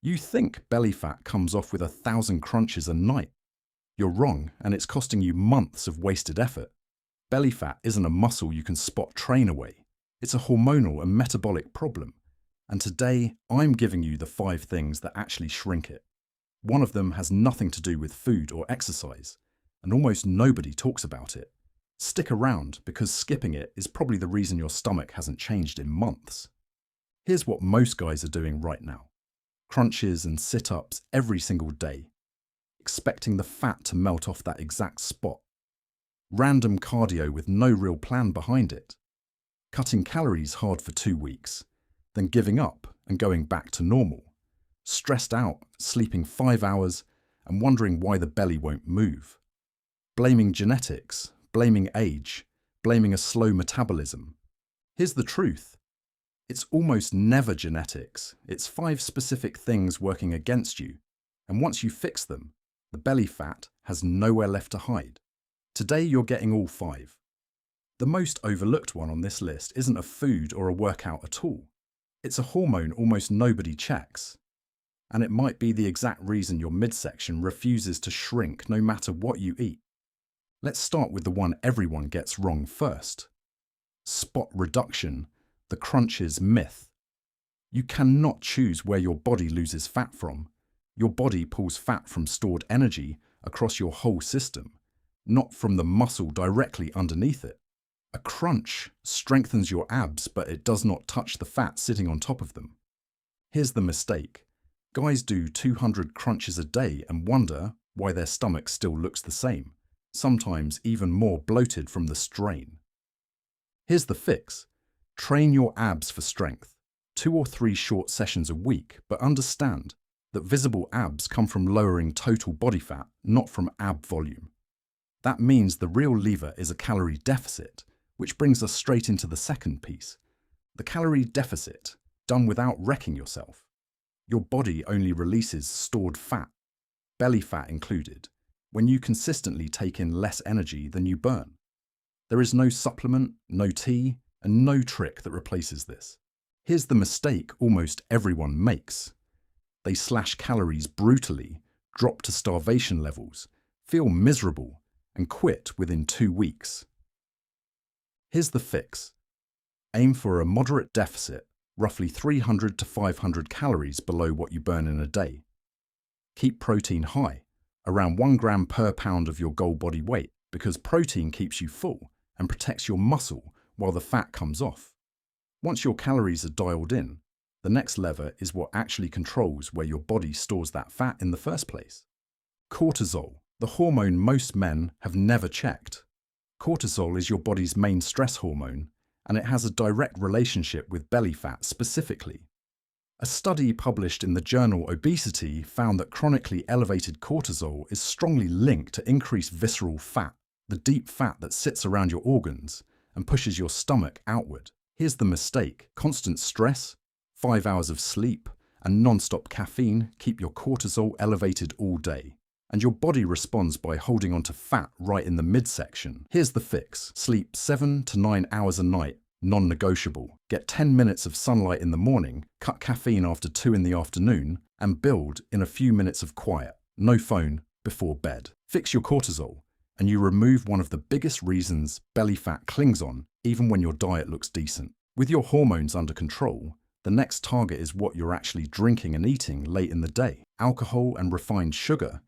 You think belly fat comes off with 1,000 crunches a night. You're wrong, and it's costing you months of wasted effort. Belly fat isn't a muscle you can spot train away. It's a hormonal and metabolic problem. And today, I'm giving you the 5 things that actually shrink it. One of them has nothing to do with food or exercise, and almost nobody talks about it. Stick around, because skipping it is probably the reason your stomach hasn't changed in months. Here's what most guys are doing right now. Crunches and sit-ups every single day, expecting the fat to melt off that exact spot. Random cardio with no real plan behind it. Cutting calories hard for 2 weeks, then giving up and going back to normal. Stressed out, sleeping 5 hours, and wondering why the belly won't move. Blaming genetics, blaming age, blaming a slow metabolism. Here's the truth. It's almost never genetics. It's 5 specific things working against you, and once you fix them, the belly fat has nowhere left to hide. Today you're getting all 5. The most overlooked one on this list isn't a food or a workout at all. It's a hormone almost nobody checks. And it might be the exact reason your midsection refuses to shrink no matter what you eat. Let's start with the one everyone gets wrong first. Spot reduction, the crunches myth. You cannot choose where your body loses fat from. Your body pulls fat from stored energy across your whole system, not from the muscle directly underneath it. A crunch strengthens your abs, but it does not touch the fat sitting on top of them. Here's the mistake. Guys do 200 crunches a day and wonder why their stomach still looks the same, sometimes even more bloated from the strain. Here's the fix. Train your abs for strength. 2 or 3 short sessions a week, but understand that visible abs come from lowering total body fat, not from ab volume. That means the real lever is a calorie deficit, which brings us straight into the second piece. The calorie deficit, done without wrecking yourself. Your body only releases stored fat, belly fat included, when you consistently take in less energy than you burn. There is no supplement, no tea, and no trick that replaces this. Here's the mistake almost everyone makes. They slash calories brutally, drop to starvation levels, feel miserable, and quit within 2 weeks. Here's the fix. Aim for a moderate deficit, roughly 300 to 500 calories below what you burn in a day. Keep protein high, around 1 gram per pound of your goal body weight, because protein keeps you full and protects your muscle while the fat comes off. Once your calories are dialed in, the next lever is what actually controls where your body stores that fat in the first place. Cortisol, the hormone most men have never checked. Cortisol is your body's main stress hormone, and it has a direct relationship with belly fat specifically. A study published in the journal Obesity found that chronically elevated cortisol is strongly linked to increased visceral fat, the deep fat that sits around your organs and pushes your stomach outward. Here's the mistake. Constant stress, 5 hours of sleep, and non-stop caffeine keep your cortisol elevated all day. And your body responds by holding onto fat right in the midsection. Here's the fix. Sleep 7 to 9 hours a night, non-negotiable. Get 10 minutes of sunlight in the morning, cut caffeine after 2 in the afternoon, and build in a few minutes of quiet. No phone before bed. Fix your cortisol, and you remove one of the biggest reasons belly fat clings on, even when your diet looks decent. With your hormones under control, the next target is what you're actually drinking and eating late in the day. Alcohol and refined sugar,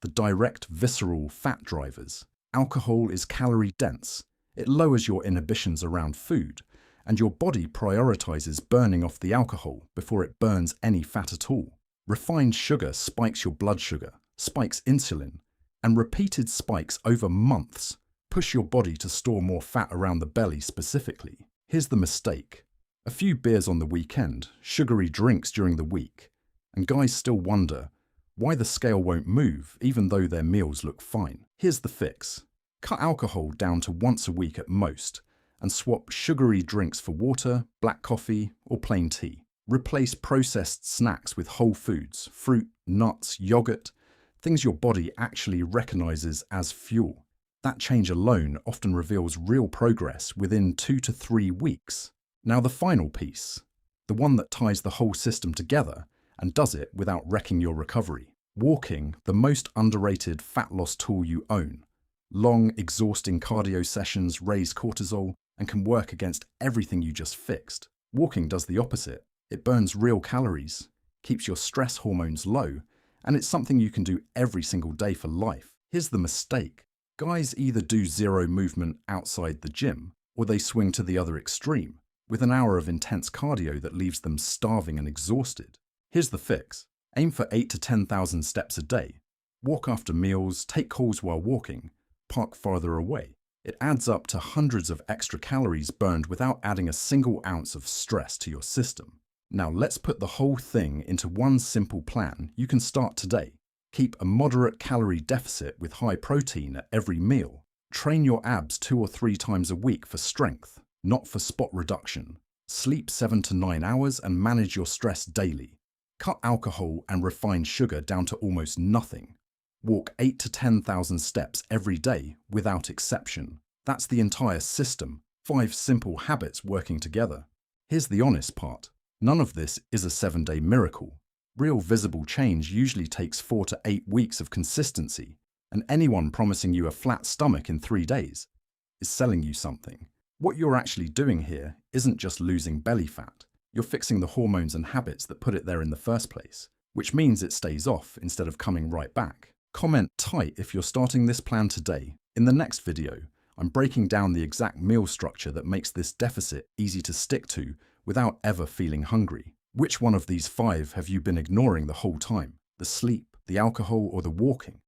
the direct visceral fat drivers. Alcohol is calorie dense. It lowers your inhibitions around food, and your body prioritizes burning off the alcohol before it burns any fat at all. Refined sugar spikes your blood sugar, spikes insulin, and repeated spikes over months push your body to store more fat around the belly specifically. Here's the mistake. A few beers on the weekend, sugary drinks during the week, and guys still wonder why the scale won't move even though their meals look fine. Here's the fix. Cut alcohol down to once a week at most, and swap sugary drinks for water, black coffee, or plain tea. Replace processed snacks with whole foods, fruit, nuts, yogurt, things your body actually recognizes as fuel. That change alone often reveals real progress within 2 to 3 weeks. Now the final piece, the one that ties the whole system together and does it without wrecking your recovery. Walking, the most underrated fat loss tool you own. Long, exhausting cardio sessions raise cortisol and can work against everything you just fixed. Walking does the opposite. It burns real calories, keeps your stress hormones low, and it's something you can do every single day for life. Here's the mistake. Guys either do zero movement outside the gym, or they swing to the other extreme, with an hour of intense cardio that leaves them starving and exhausted. Here's the fix. Aim for 8 to 10,000 steps a day. Walk after meals, take calls while walking, park farther away. It adds up to hundreds of extra calories burned without adding a single ounce of stress to your system. Now let's put the whole thing into one simple plan you can start today. Keep a moderate calorie deficit with high protein at every meal. Train your abs 2 or 3 times a week for strength, not for spot reduction. Sleep 7 to 9 hours and manage your stress daily. Cut alcohol and refined sugar down to almost nothing. Walk 8 to 10,000 steps every day without exception. That's the entire system. 5 simple habits working together. Here's the honest part. None of this is a 7-day miracle. Real visible change usually takes 4 to 8 weeks of consistency, and anyone promising you a flat stomach in 3 days is selling you something. What you're actually doing here isn't just losing belly fat. You're fixing the hormones and habits that put it there in the first place, which means it stays off instead of coming right back. Comment tight if you're starting this plan today. In the next video, I'm breaking down the exact meal structure that makes this deficit easy to stick to without ever feeling hungry. Which one of these 5 have you been ignoring the whole time? The sleep, the alcohol, or the walking?